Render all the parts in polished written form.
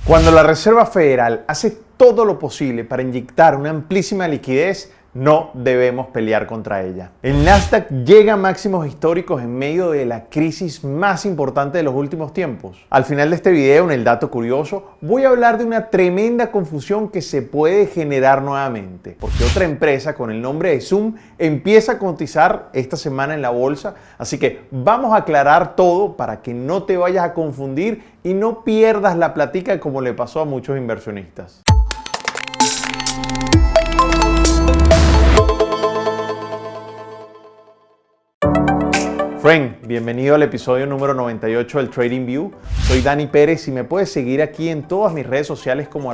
Cuando la Reserva Federal hace todo lo posible para inyectar una amplísima liquidez, no debemos pelear contra ella. El Nasdaq llega a máximos históricos en medio de la crisis más importante de los últimos tiempos. Al final de este video, en el dato curioso, voy a hablar de una tremenda confusión que se puede generar nuevamente, porque otra empresa con el nombre de Zoom empieza a cotizar esta semana en la bolsa, así que vamos a aclarar todo para que no te vayas a confundir y no pierdas la platica como le pasó a muchos inversionistas. Friend, bienvenido al episodio número 98 del TradingView. Soy Dani Pérez y me puedes seguir aquí en todas mis redes sociales como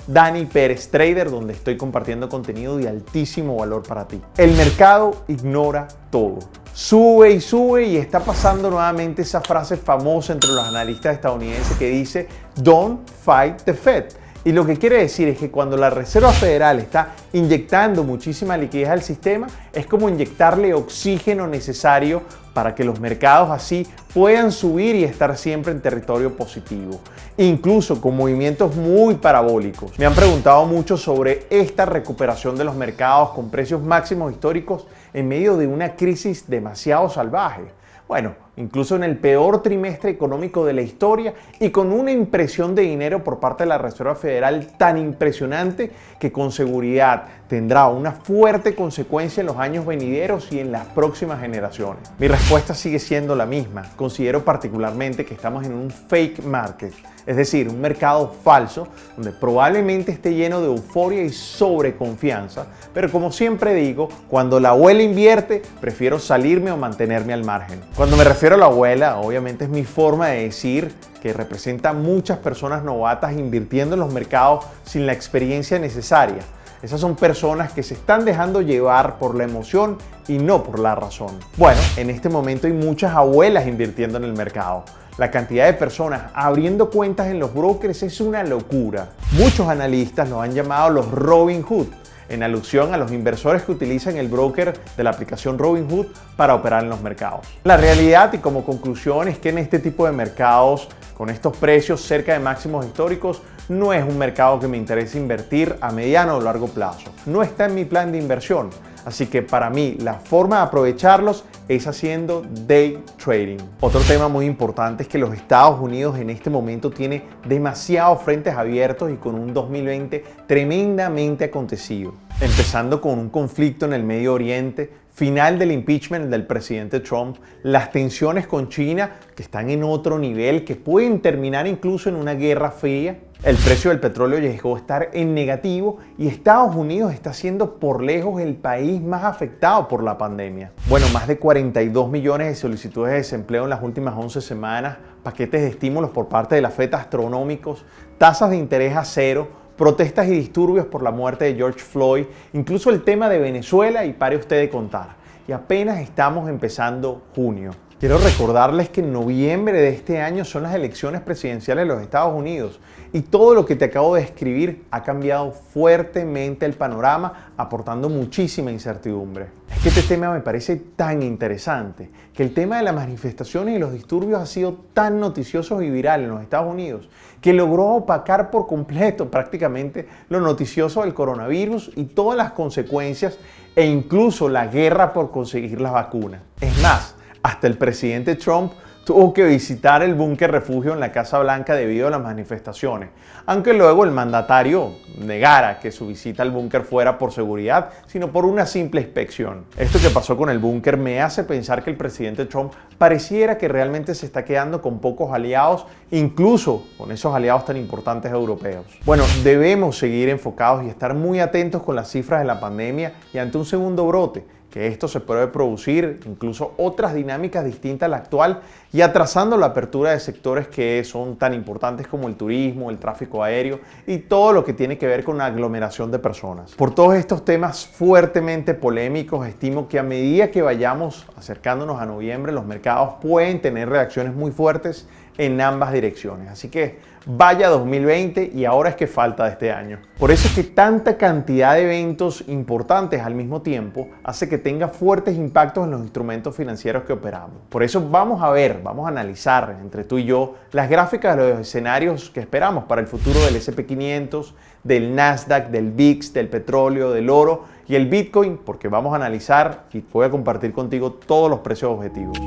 @DaniPérezTrader, donde estoy compartiendo contenido de altísimo valor para ti. El mercado ignora todo. Sube y está pasando nuevamente esa frase famosa entre los analistas estadounidenses que dice "Don't fight the Fed". Y lo que quiere decir es que cuando la Reserva Federal está inyectando muchísima liquidez al sistema, es como inyectarle oxígeno necesario para que los mercados así puedan subir y estar siempre en territorio positivo, incluso con movimientos muy parabólicos. Me han preguntado mucho sobre esta recuperación de los mercados con precios máximos históricos en medio de una crisis demasiado salvaje. Bueno, incluso en el peor trimestre económico de la historia y con una impresión de dinero por parte de la Reserva Federal tan impresionante que con seguridad tendrá una fuerte consecuencia en los años venideros y en las próximas generaciones. Mi respuesta sigue siendo la misma. Considero particularmente que estamos en un fake market, es decir, un mercado falso donde probablemente esté lleno de euforia y sobreconfianza, pero como siempre digo, cuando la abuela invierte, prefiero salirme o mantenerme al margen. Cuando me refiero a la abuela, obviamente es mi forma de decir que representa a muchas personas novatas invirtiendo en los mercados sin la experiencia necesaria. Esas son personas que se están dejando llevar por la emoción y no por la razón. Bueno, en este momento hay muchas abuelas invirtiendo en el mercado. La cantidad de personas abriendo cuentas en los brokers es una locura. Muchos analistas los han llamado los Robin Hood, en alusión a los inversores que utilizan el broker de la aplicación Robinhood para operar en los mercados. La realidad y como conclusión es que en este tipo de mercados, con estos precios cerca de máximos históricos, no es un mercado que me interese invertir a mediano o largo plazo. No está en mi plan de inversión. Así que para mí la forma de aprovecharlos es haciendo day trading. Otro tema muy importante es que los Estados Unidos en este momento tiene demasiados frentes abiertos y con un 2020 tremendamente acontecido. Empezando con un conflicto en el Medio Oriente, final del impeachment del presidente Trump, las tensiones con China que están en otro nivel, que pueden terminar incluso en una guerra fría. El precio del petróleo llegó a estar en negativo y Estados Unidos está siendo por lejos el país más afectado por la pandemia. Bueno, más de 42 millones de solicitudes de desempleo en las últimas 11 semanas, paquetes de estímulos por parte de la FED astronómicos, tasas de interés a cero, protestas y disturbios por la muerte de George Floyd, incluso el tema de Venezuela y pare usted de contar. Y apenas estamos empezando junio. Quiero recordarles que en noviembre de este año son las elecciones presidenciales de los Estados Unidos y todo lo que te acabo de describir ha cambiado fuertemente el panorama, aportando muchísima incertidumbre. Es que este tema me parece tan interesante, que el tema de las manifestaciones y los disturbios ha sido tan noticioso y viral en los Estados Unidos, que logró opacar por completo prácticamente lo noticioso del coronavirus y todas las consecuencias e incluso la guerra por conseguir las vacunas. Es más, hasta el presidente Trump tuvo que visitar el búnker refugio en la Casa Blanca debido a las manifestaciones, aunque luego el mandatario negara que su visita al búnker fuera por seguridad, sino por una simple inspección. Esto que pasó con el búnker me hace pensar que el presidente Trump pareciera que realmente se está quedando con pocos aliados, incluso con esos aliados tan importantes europeos. Bueno, debemos seguir enfocados y estar muy atentos con las cifras de la pandemia y ante un segundo brote, que esto se puede producir incluso otras dinámicas distintas a la actual y atrasando la apertura de sectores que son tan importantes como el turismo, el tráfico aéreo y todo lo que tiene que ver con la aglomeración de personas. Por todos estos temas fuertemente polémicos, estimo que a medida que vayamos acercándonos a noviembre, los mercados pueden tener reacciones muy fuertes en ambas direcciones. Así que vaya 2020 y ahora es que falta de este año. Por eso es que tanta cantidad de eventos importantes al mismo tiempo hace que tenga fuertes impactos en los instrumentos financieros que operamos. Por eso vamos a analizar entre tú y yo las gráficas de los escenarios que esperamos para el futuro del S&P 500, del Nasdaq, del VIX, del petróleo, del oro y el Bitcoin, porque vamos a analizar y voy a compartir contigo todos los precios objetivos.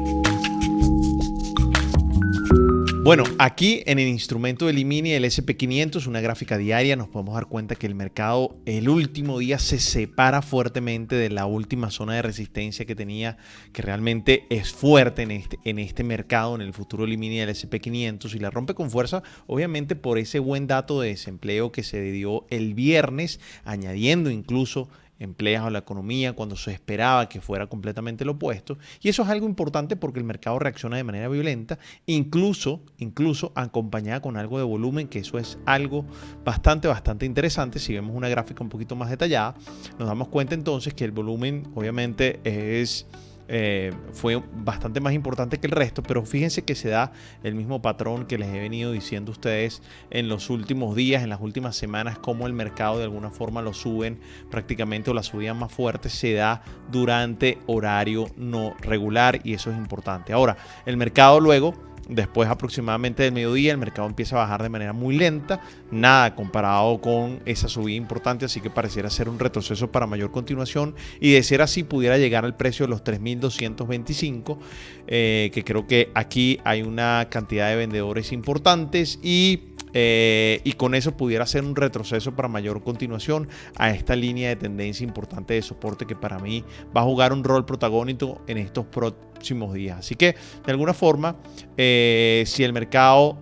Bueno, aquí en el instrumento del E-mini del S&P 500, una gráfica diaria, nos podemos dar cuenta que el mercado el último día se separa fuertemente de la última zona de resistencia que tenía, que realmente es fuerte en este mercado, en el futuro del E-mini del S&P 500, y la rompe con fuerza, obviamente por ese buen dato de desempleo que se dio el viernes, añadiendo incluso empleos a la economía cuando se esperaba que fuera completamente lo opuesto, y eso es algo importante porque el mercado reacciona de manera violenta, incluso acompañada con algo de volumen, que eso es algo bastante interesante. Si vemos una gráfica un poquito más detallada, nos damos cuenta entonces que el volumen obviamente fue bastante más importante que el resto, pero fíjense que se da el mismo patrón que les he venido diciendo a ustedes en los últimos días, en las últimas semanas, como el mercado de alguna forma lo suben prácticamente, o la subida más fuerte se da durante horario no regular, y eso es importante. Ahora, el mercado luego, después aproximadamente del mediodía, el mercado empieza a bajar de manera muy lenta, nada comparado con esa subida importante, así que pareciera ser un retroceso para mayor continuación, y de ser así pudiera llegar al precio de los 3.225, que creo que aquí hay una cantidad de vendedores importantes y con eso pudiera ser un retroceso para mayor continuación a esta línea de tendencia importante de soporte, que para mí va a jugar un rol protagónico en estos próximos días. Así que de alguna forma, si el mercado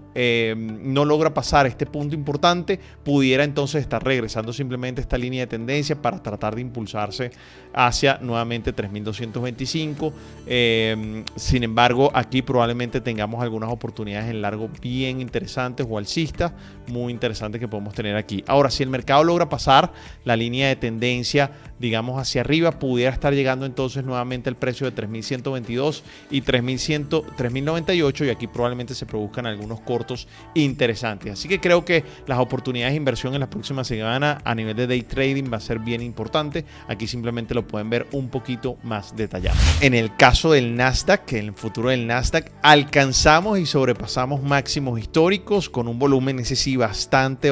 no logra pasar este punto importante, pudiera entonces estar regresando simplemente a esta línea de tendencia para tratar de impulsarse hacia nuevamente 3.225. Sin embargo, aquí probablemente tengamos algunas oportunidades en largo bien interesantes o alcistas, muy interesantes, que podemos tener aquí. Ahora, si el mercado logra pasar la línea de tendencia, digamos hacia arriba, pudiera estar llegando entonces nuevamente al precio de 3.122 y 3.098, y aquí probablemente se produzcan algunos cortos interesantes. Así que creo que las oportunidades de inversión en la próxima semana a nivel de day trading va a ser bien importante. Aquí simplemente lo pueden ver un poquito más detallado. En el caso del Nasdaq, en el futuro del Nasdaq, alcanzamos y sobrepasamos máximos históricos con un volumen ese sí bastante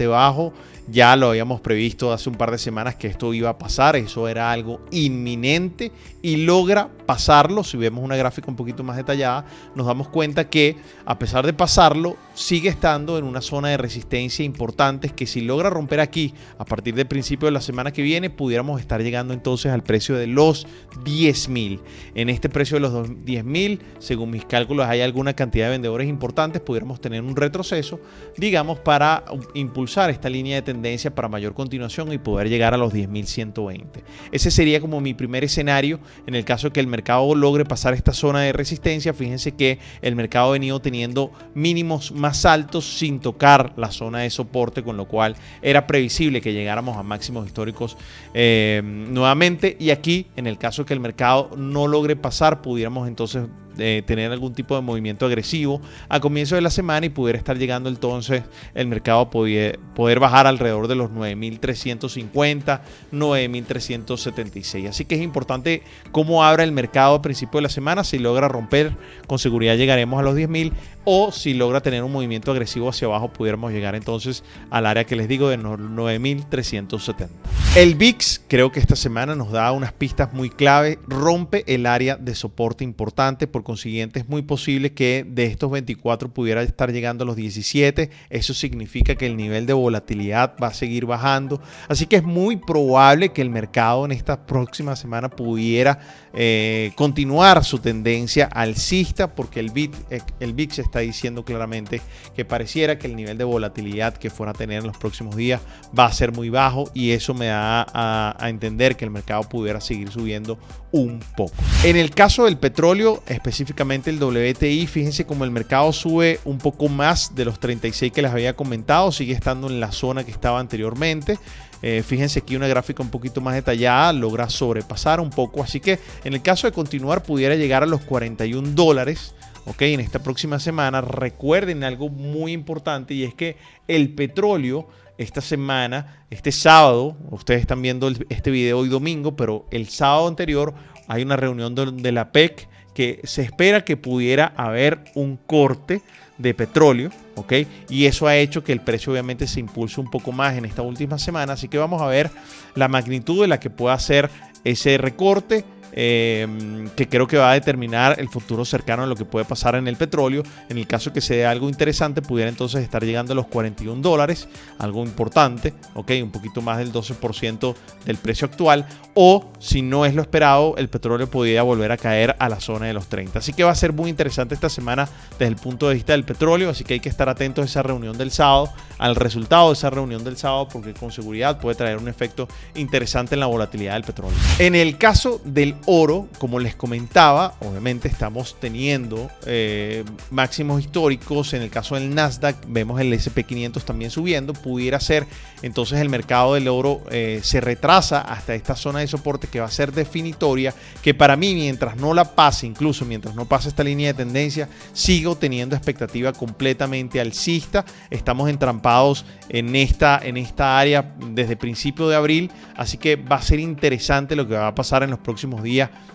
bajo. Ya lo habíamos previsto hace un par de semanas que esto iba a pasar, eso era algo inminente, y logra pasarlo. Si vemos una gráfica un poquito más detallada, nos damos cuenta que a pesar de pasarlo, sigue estando en una zona de resistencia importante, que si logra romper aquí a partir del principio de la semana que viene, pudiéramos estar llegando entonces al precio de los 10.000. En este precio de los 10.000, según mis cálculos, hay alguna cantidad de vendedores importantes, pudiéramos tener un retroceso, digamos, para impulsar esta línea de tendencia para mayor continuación y poder llegar a los 10.120. Ese sería como mi primer escenario en el caso de que el mercado logre pasar esta zona de resistencia. Fíjense que el mercado ha venido teniendo mínimos más altos sin tocar la zona de soporte, con lo cual era previsible que llegáramos a máximos históricos nuevamente, y aquí en el caso de que el mercado no logre pasar, pudiéramos entonces tener algún tipo de movimiento agresivo a comienzo de la semana, y pudiera estar llegando entonces el mercado a poder bajar alrededor de los 9.350, 9.376. Así que es importante cómo abra el mercado a principio de la semana. Si logra romper, con seguridad llegaremos a los 10.000, o si logra tener un movimiento agresivo hacia abajo, pudiéramos llegar entonces al área que les digo de 9.370. El VIX creo que esta semana nos da unas pistas muy clave, rompe el área de soporte importante, por consiguiente es muy posible que de estos 24 pudiera estar llegando a los 17. Eso significa que el nivel de volatilidad va a seguir bajando, así que es muy probable que el mercado en esta próxima semana pudiera continuar su tendencia alcista, porque el VIX está diciendo claramente que pareciera que el nivel de volatilidad que fuera a tener en los próximos días va a ser muy bajo, y eso me da a entender que el mercado pudiera seguir subiendo un poco. En el caso del petróleo, específicamente el WTI, fíjense como el mercado sube un poco más de los 36 que les había comentado, sigue estando en la zona que estaba anteriormente. Fíjense aquí una gráfica un poquito más detallada, logra sobrepasar un poco, así que en el caso de continuar pudiera llegar a los $41 ¿ok? En esta próxima semana. Recuerden algo muy importante, y es que el petróleo esta semana, este sábado, ustedes están viendo este video hoy domingo, pero el sábado anterior hay una reunión de la PEC que se espera que pudiera haber un corte de petróleo, ¿ok? Y eso ha hecho que el precio obviamente se impulse un poco más en esta última semana, así que vamos a ver la magnitud de la que pueda ser ese recorte, que creo que va a determinar el futuro cercano de lo que puede pasar en el petróleo. En el caso que se dé algo interesante, pudiera entonces estar llegando a los $41, algo importante, ¿ok? Un poquito más del 12% del precio actual, o si no es lo esperado, el petróleo podría volver a caer a la zona de los 30. Así que va a ser muy interesante esta semana desde el punto de vista del petróleo, así que hay que estar atentos a esa reunión del sábado, al resultado de esa reunión del sábado, porque con seguridad puede traer un efecto interesante en la volatilidad del petróleo. En el caso del oro, como les comentaba, obviamente estamos teniendo máximos históricos. En el caso del Nasdaq vemos el SP500 también subiendo. Pudiera ser entonces el mercado del oro se retrasa hasta esta zona de soporte que va a ser definitoria, que para mí, mientras no la pase, incluso mientras no pase esta línea de tendencia, sigo teniendo expectativa completamente alcista. Estamos entrampados en esta área desde principio de abril, así que va a ser interesante lo que va a pasar en los próximos días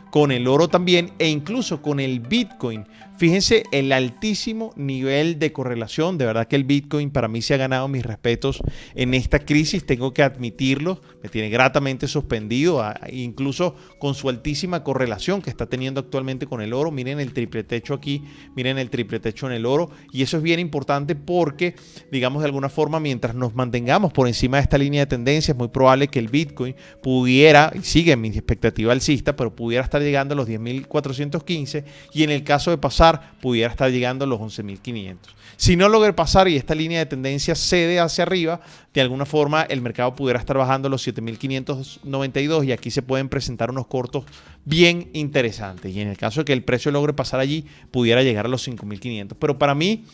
con el oro también, e incluso con el Bitcoin. Fíjense el altísimo nivel de correlación. De verdad que el Bitcoin para mí se ha ganado mis respetos en esta crisis, tengo que admitirlo. Me tiene gratamente suspendido, incluso con su altísima correlación que está teniendo actualmente con el oro. Miren el triple techo aquí, miren el triple techo en el oro, y eso es bien importante porque, digamos, de alguna forma, mientras nos mantengamos por encima de esta línea de tendencia, es muy probable que el Bitcoin pudiera, y sigue en mi expectativa alcista, pero pudiera estar llegando a los 10.415, y en el caso de pasar pudiera estar llegando a los 11.500. Si no logra pasar y esta línea de tendencia cede hacia arriba, de alguna forma el mercado pudiera estar bajando a los 7.592, y aquí se pueden presentar unos cortos bien interesantes, y en el caso de que el precio logre pasar allí, pudiera llegar a los 5.500. Pero para mí,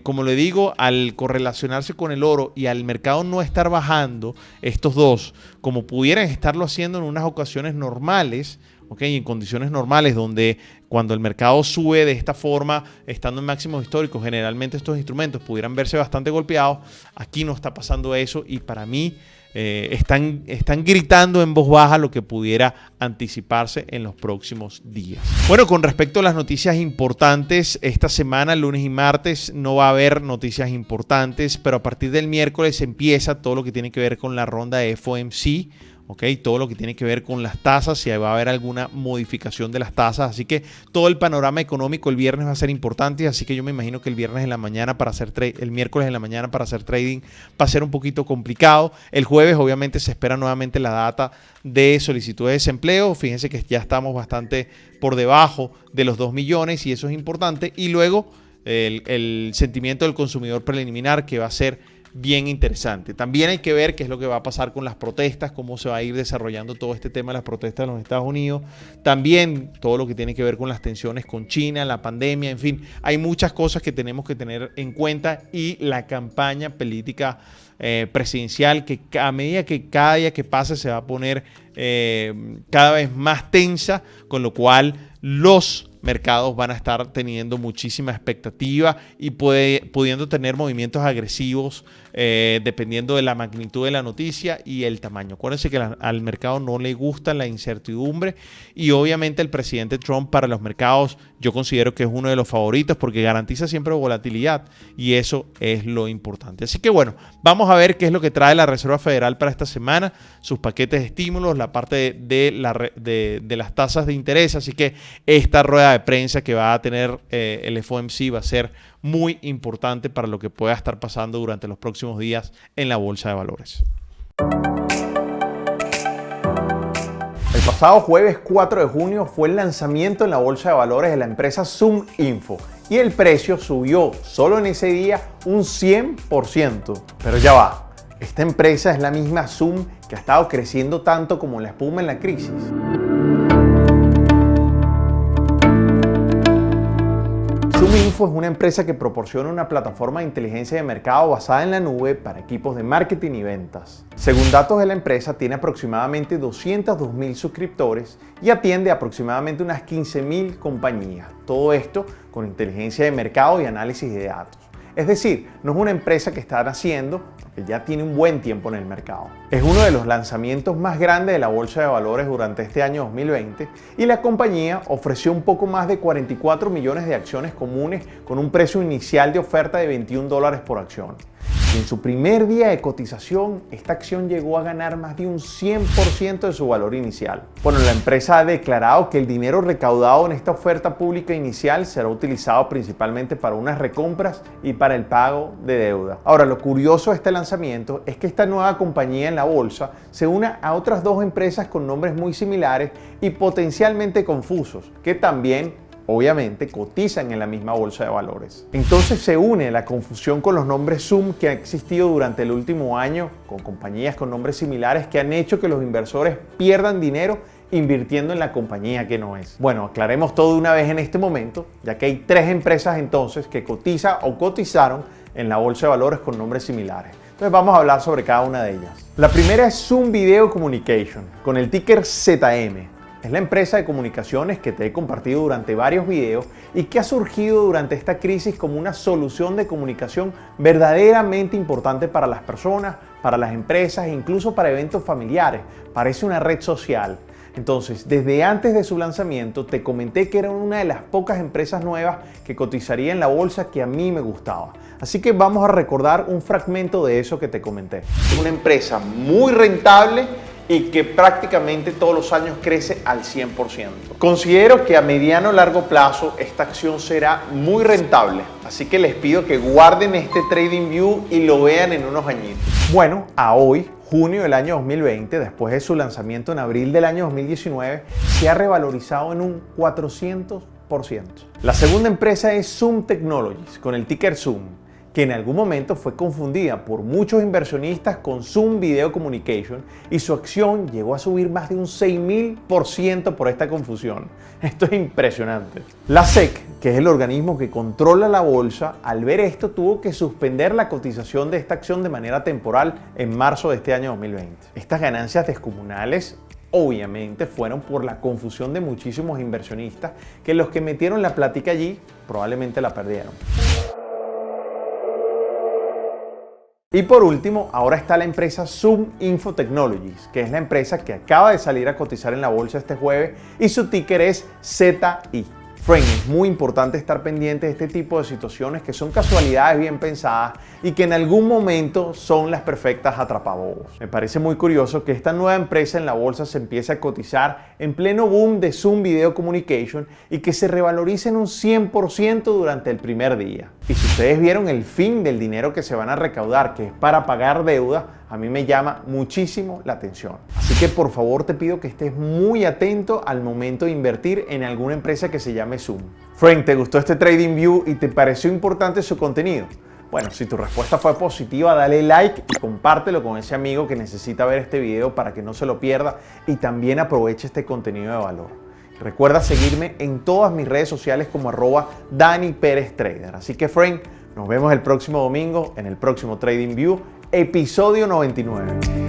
como le digo, al correlacionarse con el oro y al mercado no estar bajando estos dos como pudieran estarlo haciendo en unas ocasiones normales, ¿ok? En condiciones normales, donde cuando el mercado sube de esta forma, estando en máximos históricos, generalmente estos instrumentos pudieran verse bastante golpeados. Aquí no está pasando eso, y para mí están gritando en voz baja lo que pudiera anticiparse en los próximos días. Bueno, con respecto a las noticias importantes, esta semana, lunes y martes, no va a haber noticias importantes, pero a partir del miércoles empieza todo lo que tiene que ver con la ronda de FOMC. ¿Ok? Todo lo que tiene que ver con las tasas, si va a haber alguna modificación de las tasas. Así que todo el panorama económico el viernes va a ser importante. Así que yo me imagino que el viernes en la mañana para hacer el miércoles en la mañana para hacer trading va a ser un poquito complicado. El jueves obviamente se espera nuevamente la data de solicitud de desempleo. Fíjense que ya estamos bastante por debajo de los 2 millones, y eso es importante. Y luego el sentimiento del consumidor preliminar, que va a ser bien interesante. También hay que ver qué es lo que va a pasar con las protestas, cómo se va a ir desarrollando todo este tema de las protestas en los Estados Unidos. También todo lo que tiene que ver con las tensiones con China, la pandemia, en fin, hay muchas cosas que tenemos que tener en cuenta, y la campaña política presidencial, que a medida que cada día que pase se va a poner cada vez más tensa, con lo cual los mercados van a estar teniendo muchísima expectativa y pudiendo tener movimientos agresivos dependiendo de la magnitud de la noticia y el tamaño. Acuérdense que al mercado no le gusta la incertidumbre, y obviamente el presidente Trump para los mercados yo considero que es uno de los favoritos porque garantiza siempre volatilidad, y eso es lo importante. Así que bueno, vamos a ver qué es lo que trae la Reserva Federal para esta semana, sus paquetes de estímulos, la parte de las tasas de interés. Así que esta rueda de prensa que va a tener el FOMC va a ser muy importante para lo que pueda estar pasando durante los próximos días en la bolsa de valores. El pasado jueves 4 de junio fue el lanzamiento en la bolsa de valores de la empresa ZoomInfo, y el precio subió solo en ese día un 100%. Pero ya va, esta empresa es la misma Zoom que ha estado creciendo tanto como la espuma en la crisis. ZoomInfo Info es una empresa que proporciona una plataforma de inteligencia de mercado basada en la nube para equipos de marketing y ventas. Según datos de la empresa, tiene aproximadamente 202.000 suscriptores y atiende aproximadamente unas 15.000 compañías. Todo esto con inteligencia de mercado y análisis de datos. Es decir, no es una empresa que está naciendo porque ya tiene un buen tiempo en el mercado. Es uno de los lanzamientos más grandes de la bolsa de valores durante este año 2020 y la compañía ofreció un poco más de 44 millones de acciones comunes con un precio inicial de oferta de $21 por acción. Y en su primer día de cotización, esta acción llegó a ganar más de un 100% de su valor inicial. Bueno, la empresa ha declarado que el dinero recaudado en esta oferta pública inicial será utilizado principalmente para unas recompras y para el pago de deuda. Ahora, lo curioso de este lanzamiento es que esta nueva compañía en la bolsa se une a otras dos empresas con nombres muy similares y potencialmente confusos, que también obviamente cotizan en la misma bolsa de valores. Entonces se une la confusión con los nombres Zoom que ha existido durante el último año con compañías con nombres similares que han hecho que los inversores pierdan dinero invirtiendo en la compañía que no es. Bueno, aclaremos todo de una vez en este momento, ya que hay tres empresas entonces que cotizan o cotizaron en la bolsa de valores con nombres similares. Entonces vamos a hablar sobre cada una de ellas. La primera es Zoom Video Communication, con el ticker ZM. Es la empresa de comunicaciones que te he compartido durante varios videos y que ha surgido durante esta crisis como una solución de comunicación verdaderamente importante para las personas, para las empresas e incluso para eventos familiares. Parece una red social. Entonces, desde antes de su lanzamiento te comenté que era una de las pocas empresas nuevas que cotizaría en la bolsa que a mí me gustaba. Así que vamos a recordar un fragmento de eso que te comenté. Es una empresa muy rentable y que prácticamente todos los años crece al 100%. Considero que a mediano o largo plazo esta acción será muy rentable, así que les pido que guarden este TradingView y lo vean en unos añitos. Bueno, a hoy, junio del año 2020, después de su lanzamiento en abril del año 2019, se ha revalorizado en un 400%. La segunda empresa es Zoom Technologies, con el ticker Zoom, que en algún momento fue confundida por muchos inversionistas con Zoom Video Communication y su acción llegó a subir más de un 6.000% por esta confusión. Esto es impresionante. La SEC, que es el organismo que controla la bolsa, al ver esto tuvo que suspender la cotización de esta acción de manera temporal en marzo de este año 2020. Estas ganancias descomunales obviamente fueron por la confusión de muchísimos inversionistas que los que metieron la plática allí probablemente la perdieron. Y por último, ahora está la empresa Zoom Info Technologies, que es la empresa que acaba de salir a cotizar en la bolsa este jueves y su ticker es ZI. Friend, es muy importante estar pendiente de este tipo de situaciones que son casualidades bien pensadas y que en algún momento son las perfectas atrapabobos. Me parece muy curioso que esta nueva empresa en la bolsa se empiece a cotizar en pleno boom de Zoom Video Communication y que se revalorice en un 100% durante el primer día. Y si ustedes vieron el fin del dinero que se van a recaudar, que es para pagar deuda, a mí me llama muchísimo la atención. Así que por favor te pido que estés muy atento al momento de invertir en alguna empresa que se llame Zoom. Frank, ¿te gustó este TradingView y te pareció importante su contenido? Bueno, si tu respuesta fue positiva, dale like y compártelo con ese amigo que necesita ver este video para que no se lo pierda y también aproveche este contenido de valor. Recuerda seguirme en todas mis redes sociales como @DaniPerezTrader. Así que, Frank, nos vemos el próximo domingo en el próximo TradingView, episodio 99.